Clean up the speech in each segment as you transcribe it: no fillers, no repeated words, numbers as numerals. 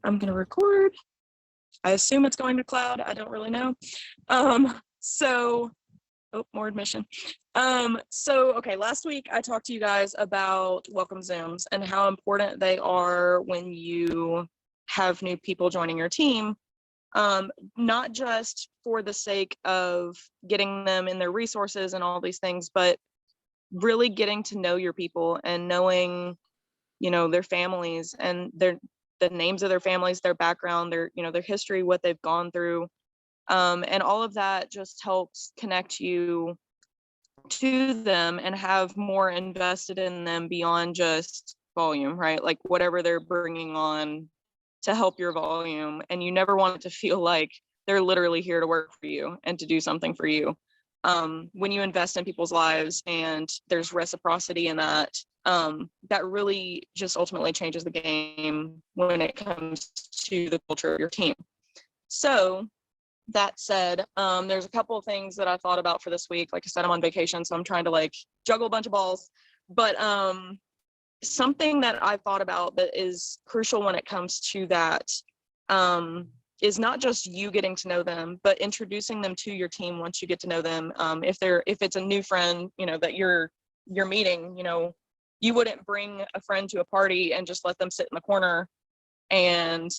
I'm going to record. I assume it's going to cloud. I don't really know. More admission. Okay, last week I talked to you guys about welcome Zooms and how important they are when you have new people joining your team. Not just for the sake of getting them in their resources and all these things, but really getting to know your people and knowing, their families and the names of their families, their background, their history, what they've gone through. And all of that just helps connect you to them and have more invested in them beyond just volume, right? Like whatever they're bringing on to help your volume. And you never want it to feel like they're literally here to work for you and to do something for you. When you invest in people's lives and there's reciprocity in that, that really just ultimately changes the game when it comes to the culture of your team. So that said, there's a couple of things that I thought about for this week. Like I said, I'm on vacation, so I'm trying to juggle a bunch of balls. But something that I thought about that is crucial when it comes to that is not just you getting to know them, but introducing them to your team once you get to know them. If it's a new friend, that you're meeting, you wouldn't bring a friend to a party and just let them sit in the corner and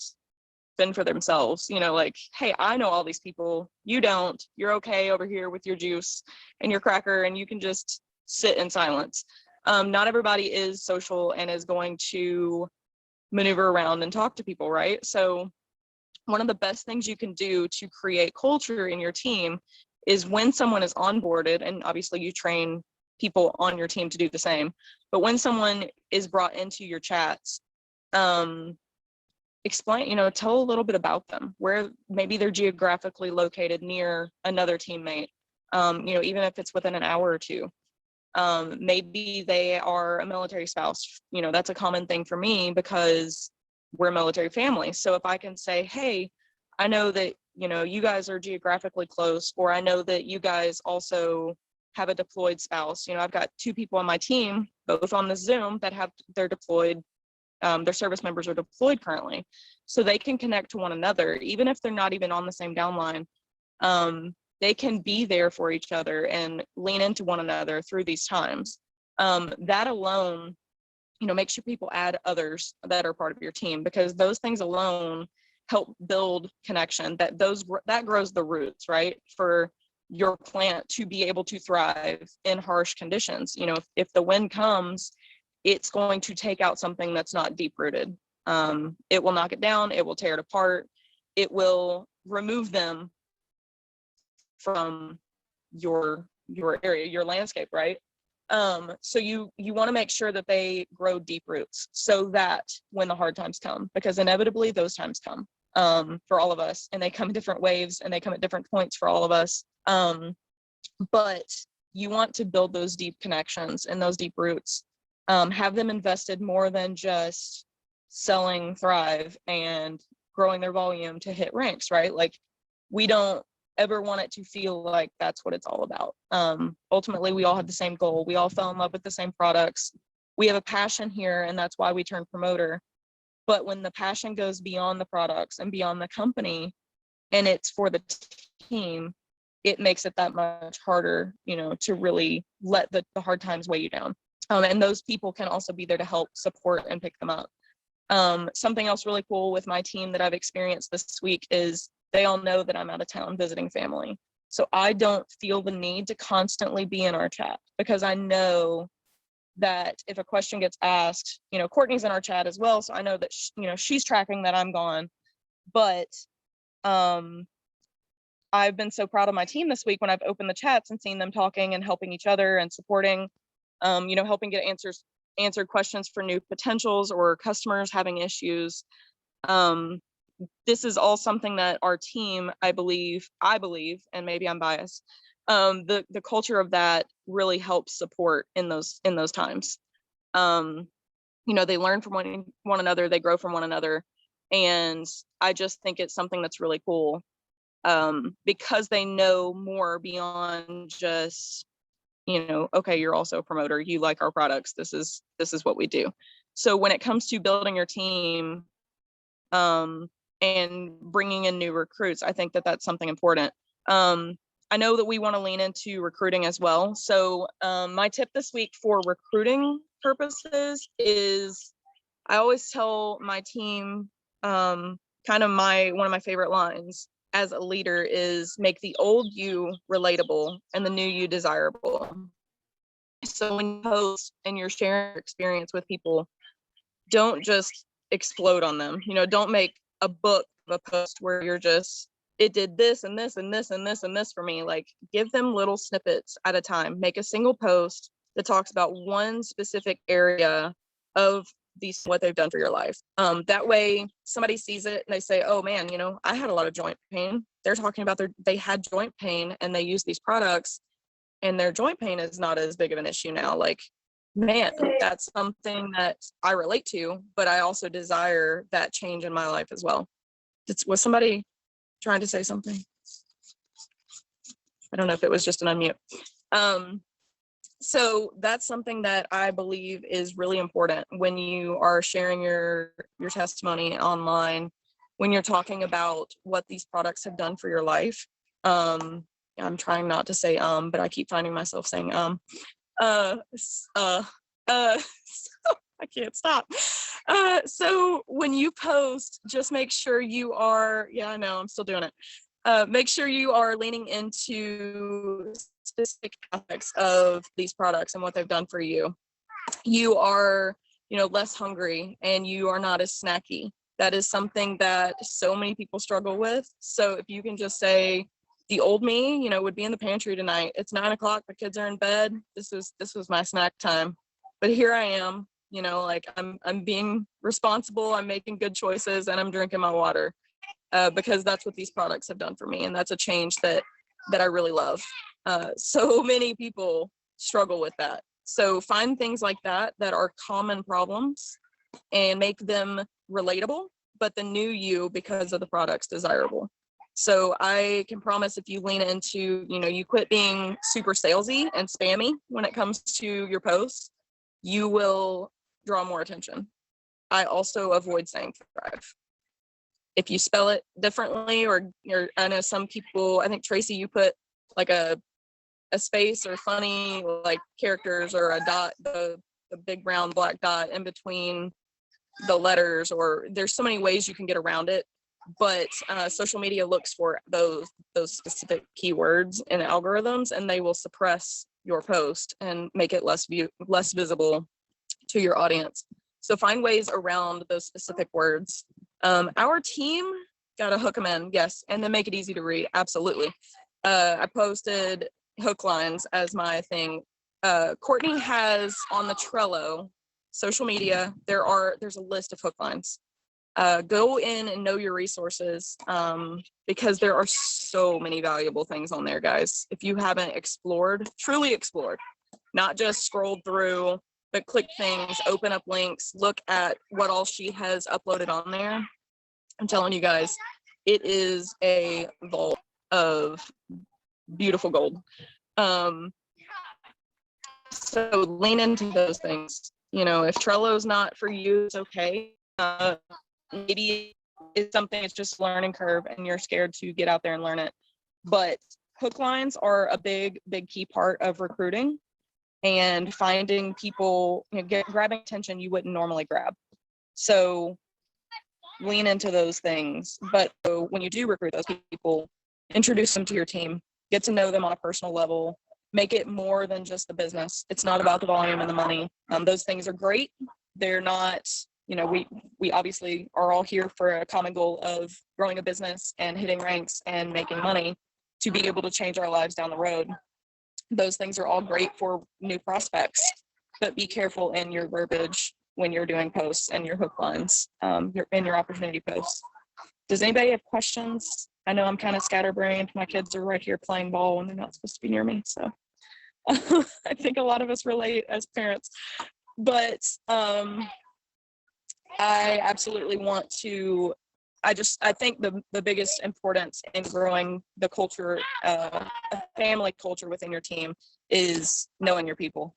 fend for themselves, hey, I know all these people, you don't, you're okay over here with your juice and your cracker and you can just sit in silence. Not everybody is social and is going to maneuver around and talk to people, right? So one of the best things you can do to create culture in your team is when someone is onboarded, and obviously you train people on your team to do the same, but when someone is brought into your chats, explain, tell a little bit about them, where maybe they're geographically located near another teammate, even if it's within an hour or two. Maybe they are a military spouse, that's a common thing for me because we're a military family. So if I can say, hey, I know that, you guys are geographically close, or I know that you guys also have a deployed spouse. I've got 2 people on my team, both on the Zoom, that have their deployed, their service members are deployed currently. So they can connect to one another, even if they're not even on the same downline. They can be there for each other and lean into one another through these times. That alone, make sure people add others that are part of your team, because those things alone help build connection, that grows the roots, right, for your plant to be able to thrive in harsh conditions. If the wind comes, it's going to take out something that's not deep rooted. It will knock it down, it will tear it apart, it will remove them from your area, your landscape, right? So you want to make sure that they grow deep roots so that when the hard times come, because inevitably those times come for all of us, and they come in different waves and they come at different points for all of us. But you want to build those deep connections and those deep roots, have them invested more than just selling Thrive and growing their volume to hit ranks, right? Like, we don't ever want it to feel like that's what it's all about. Ultimately, we all have the same goal. We all fell in love with the same products. We have a passion here, and that's why we turned promoter. But when the passion goes beyond the products and beyond the company, and it's for the team, it makes it that much harder, to really let the hard times weigh you down. And those people can also be there to help support and pick them up. Something else really cool with my team that I've experienced this week is they all know that I'm out of town visiting family. So I don't feel the need to constantly be in our chat, because I know that if a question gets asked, Courtney's in our chat as well. So I know that, she's tracking that I'm gone. But I've been so proud of my team this week when I've opened the chats and seen them talking and helping each other and supporting, helping get answered questions for new potentials or customers having issues. This is all something that our team, I believe, and maybe I'm biased, the culture of that really helps support in those times. They learn from one another, they grow from one another. And I just think it's something that's really cool, because they know more beyond just, okay, you're also a promoter, you like our products, this is what we do. So when it comes to building your team, and bringing in new recruits. I think that that's something important. I know that we want to lean into recruiting as well. So my tip this week for recruiting purposes is I always tell my team kind of one of my favorite lines as a leader is make the old you relatable and the new you desirable. So when you post and you're sharing your experience with people, don't just explode on them. Don't make a book of a post where you're just, it did this and this and this and this and this for me. Like, give them little snippets at a time. Make a single post that talks about one specific area of what they've done for your life. That way somebody sees it and they say, oh man, I had a lot of joint pain. They're talking about they had joint pain and they use these products and their joint pain is not as big of an issue now. Like, man, that's something that I relate to, but I also desire that change in my life as well. Was somebody trying to say something? I don't know if it was just an unmute. So that's something that I believe is really important when you are sharing your testimony online, when you're talking about what these products have done for your life. I'm trying not to say but I keep finding myself saying so I can't stop. So when you post, just make sure you are, yeah, I know, I'm still doing it. Make sure you are leaning into specific aspects of these products and what they've done for you. You are, less hungry and you are not as snacky. That is something that so many people struggle with. So if you can just say, the old me, would be in the pantry tonight. It's 9 o'clock, the kids are in bed. This was my snack time. But here I am, like I'm being responsible, I'm making good choices, and I'm drinking my water. Because that's what these products have done for me. And that's a change that I really love. So many people struggle with that. So find things like that are common problems and make them relatable, but the new you, because of the products, desirable. So I can promise if you lean into, you quit being super salesy and spammy when it comes to your posts, you will draw more attention. I also avoid saying thrive. If you spell it differently, or I know some people, I think Tracy, you put like a space or funny like characters or a dot, the big round black dot in between the letters, or there's so many ways you can get around it. But social media looks for those specific keywords in algorithms, and they will suppress your post and make it less visible to your audience. So find ways around those specific words. Our team gotta hook them in, yes, and then make it easy to read. Absolutely. I posted hook lines as my thing. Courtney has on the Trello social media. There's a list of hook lines. Go in and know your resources, because there are so many valuable things on there, guys. If you haven't truly explored, not just scrolled through, but click things, open up links, look at what all she has uploaded on there. I'm telling you guys, it is a vault of beautiful gold. So lean into those things. If Trello's not for you, it's okay. Maybe it's something, it's just a learning curve and you're scared to get out there and learn it. But hook lines are a big key part of recruiting and finding people, grabbing attention you wouldn't normally grab. So lean into those things. But when you do recruit those people, introduce them to your team, get to know them on a personal level, make it more than just the business. It's not about the volume and the money. Those things are great. They're not, we obviously are all here for a common goal of growing a business and hitting ranks and making money to be able to change our lives down the road. Those things are all great for new prospects, but be careful in your verbiage when you're doing posts and your hook lines, in your opportunity posts. Does anybody have questions? I know I'm kind of scatterbrained. My kids are right here playing ball when they're not supposed to be near me. So I think a lot of us relate as parents, but I absolutely want to, I think the biggest importance in growing the culture, family culture within your team is knowing your people.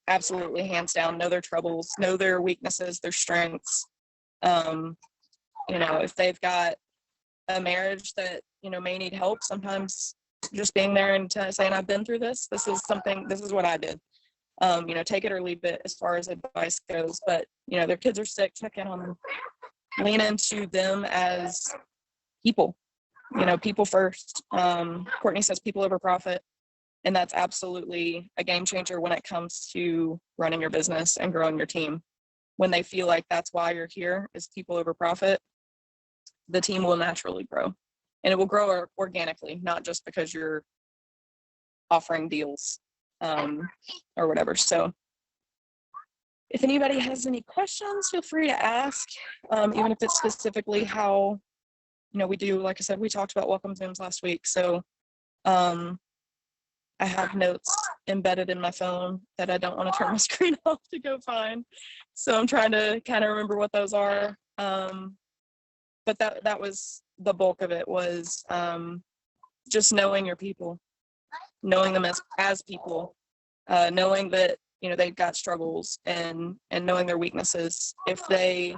Absolutely, hands down. Know their troubles, know their weaknesses, their strengths. if they've got a marriage that, may need help, sometimes just being there and saying, I've been through this. This is what I did. Take it or leave it as far as advice goes. But, their kids are sick, check in on them. Lean into them as people, people first. Courtney says people over profit. And that's absolutely a game changer when it comes to running your business and growing your team. When they feel like that's why you're here is people over profit, the team will naturally grow. And it will grow organically, not just because you're offering deals or whatever. So if anybody has any questions, feel free to ask, even if it's specifically how, we do, like I said, we talked about welcome Zooms last week. So I have notes embedded in my phone that I don't want to turn my screen off to go find. So I'm trying to kind of remember what those are. But that was the bulk of it, was just knowing your people, knowing them as people, knowing that, they've got struggles and knowing their weaknesses. If they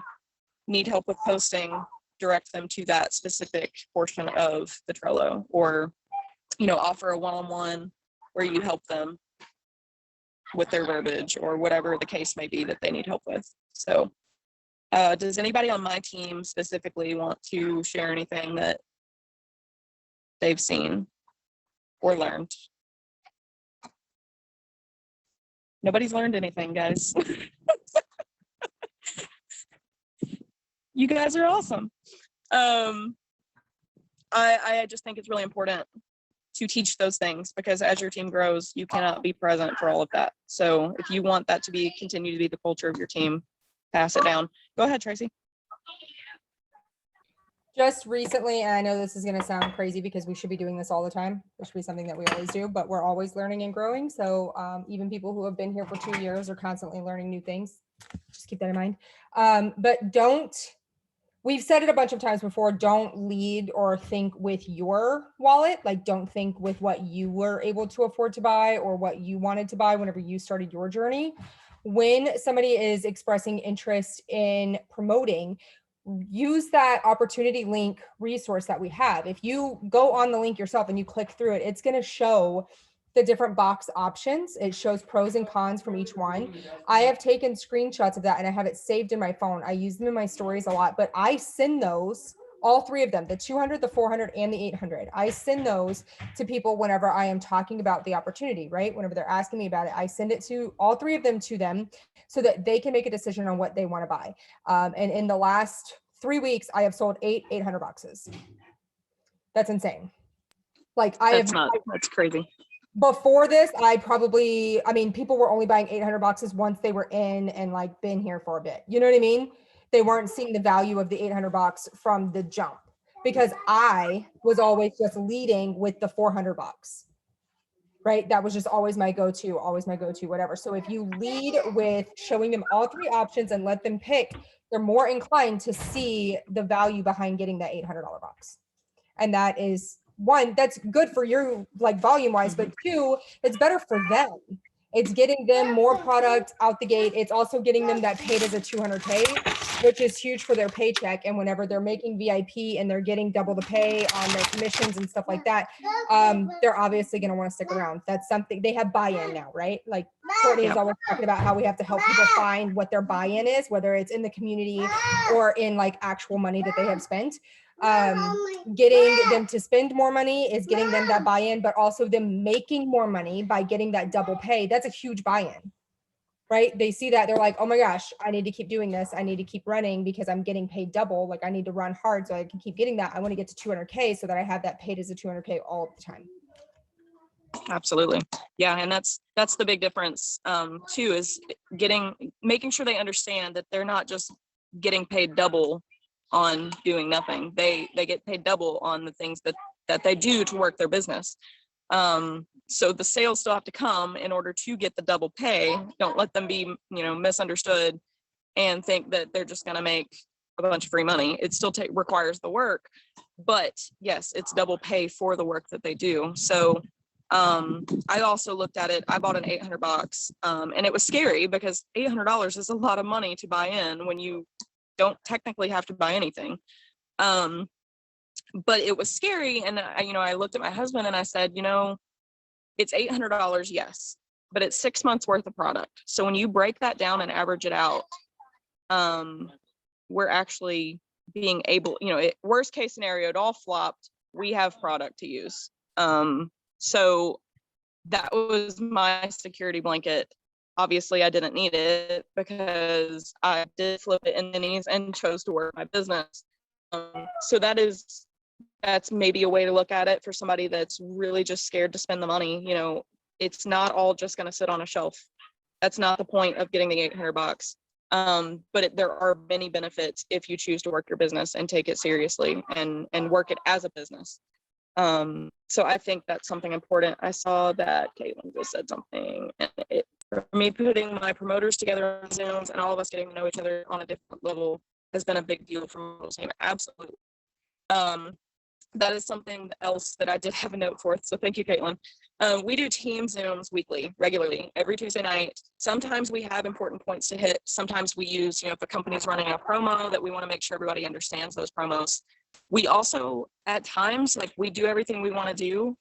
need help with posting, direct them to that specific portion of the Trello, or, offer a one-on-one where you help them with their verbiage or whatever the case may be that they need help with. So does anybody on my team specifically want to share anything that they've seen or learned? Nobody's learned anything, guys. You guys are awesome. I just think it's really important to teach those things, because as your team grows, you cannot be present for all of that. So if you want that to continue to be the culture of your team, pass it down. Go ahead, Tracy. Just recently, and I know this is going to sound crazy because we should be doing this all the time. It should be something that we always do, but we're always learning and growing. So even people who have been here for 2 years are constantly learning new things. Just keep that in mind. But we've said it a bunch of times before, don't lead or think with your wallet. Like, don't think with what you were able to afford to buy or what you wanted to buy whenever you started your journey. When somebody is expressing interest in promoting, use that opportunity link resource that we have. If you go on the link yourself and you click through it, it's going to show the different box options. It shows pros and cons from each one. I have taken screenshots of that and I have it saved in my phone. I use them in my stories a lot, but I send those, all three of them, the 200, the 400, and the 800. I send those to people whenever I am talking about the opportunity, right? Whenever they're asking me about it, I send it to all three of them to them so that they can make a decision on what they want to buy. And in the last 3 weeks, I have sold 800 boxes. That's insane. Like that's crazy. Before this, people were only buying 800 boxes once they were in and like been here for a bit. You know what I mean? They weren't seeing the value of the 800 box from the jump, because I was always just leading with the 400 box, right? That was just always my go-to, whatever. So if you lead with showing them all three options and let them pick, they're more inclined to see the value behind getting that $800 box. And that is, one, that's good for you, like volume wise, but two, it's better for them. It's getting them more product out the gate. It's also getting them that paid as a 200K, which is huge for their paycheck. And whenever they're making VIP and they're getting double the pay on their commissions and stuff like that, they're obviously going to want to stick around. That's something they have buy-in now, right? Like Courtney is always talking about how we have to help people find what their buy-in is, whether it's in the community or in like actual money that they have spent. Getting them to spend more money is getting them that buy-in, but also them making more money by getting that double pay. That's a huge buy-in, right? They see that, they're like, oh my gosh, I need to keep doing this. I need to keep running because I'm getting paid double. Like I need to run hard so I can keep getting that. I want to get to 200K so that I have that paid as a 200K all the time. Absolutely. Yeah. And that's the big difference too, is making sure they understand that they're not just getting paid double on doing nothing. They get paid double on the things that they do to work their business. So the sales still have to come in order to get the double pay. Don't let them be, misunderstood and think that they're just going to make a bunch of free money. It still requires the work, but yes, it's double pay for the work that they do. So I also looked at it. I bought an 800 box and it was scary because $800 is a lot of money to buy in when you don't technically have to buy anything. But it was scary. And I looked at my husband and I said, it's $800, yes, but it's 6 months worth of product. So when you break that down and average it out, we're actually being able, worst case scenario, it all flopped. We have product to use. So that was my security blanket. Obviously, I didn't need it because I did flip it in minis and chose to work my business. So that's maybe a way to look at it for somebody that's really just scared to spend the money. It's not all just going to sit on a shelf. That's not the point of getting the $800. But there are many benefits if you choose to work your business and take it seriously and work it as a business. So I think that's something important. I saw that Caitlin just said something, and for me, putting my promoters together on Zooms and all of us getting to know each other on a different level has been a big deal for my team. Absolutely. That is something else that I did have a note for. So thank you, Caitlin. We do team Zooms weekly, regularly, every Tuesday night. Sometimes we have important points to hit. Sometimes we use, if a company's running a promo that we want to make sure everybody understands those promos. We also, at times, we do everything we want to do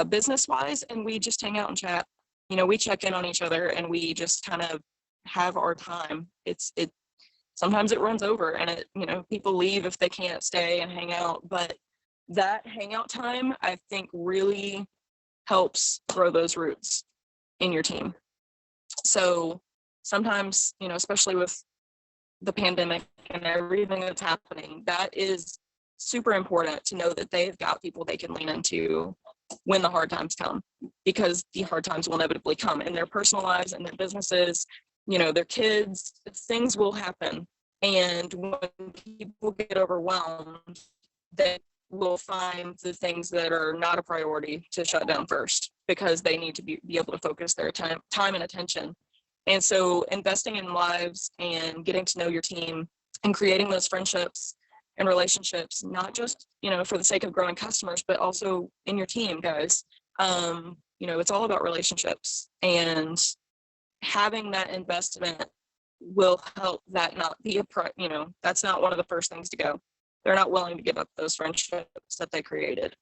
business-wise, and we just hang out and chat. We check in on each other and we just kind of have our time. Sometimes it runs over and people leave if they can't stay and hang out, but that hangout time, I think, really helps grow those roots in your team. So sometimes, especially with the pandemic and everything that's happening, that is super important to know that they've got people they can lean into when the hard times come, because the hard times will inevitably come in their personal lives and their businesses, their kids. Things will happen. And when people get overwhelmed, they will find the things that are not a priority to shut down first, because they need to be able to focus their time and attention. And so investing in lives and getting to know your team and creating those friendships and relationships, not just, for the sake of growing customers, but also in your team, guys. It's all about relationships, and having that investment will help that not be that's not one of the first things to go. They're not willing to give up those friendships that they created.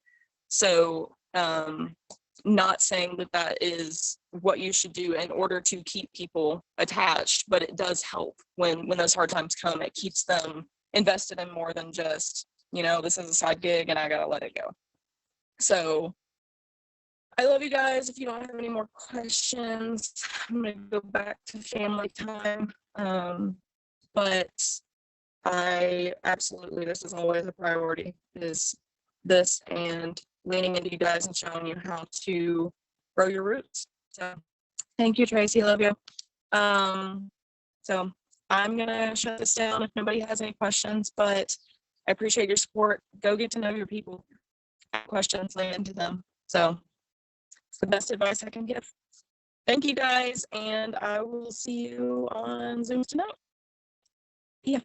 So not saying that is what you should do in order to keep people attached, but it does help when those hard times come. It keeps them invested in more than just, this is a side gig and I gotta let it go. So I love you guys. If you don't have any more questions, I'm gonna go back to family time. But this is always a priority, is this and leaning into you guys and showing you how to grow your roots. So thank you, Tracy. Love you. So I'm gonna shut this down if nobody has any questions, but I appreciate your support. Go get to know your people. Ask questions, lean into them. So it's the best advice I can give. Thank you guys, and I will see you on Zoom tonight. Yeah.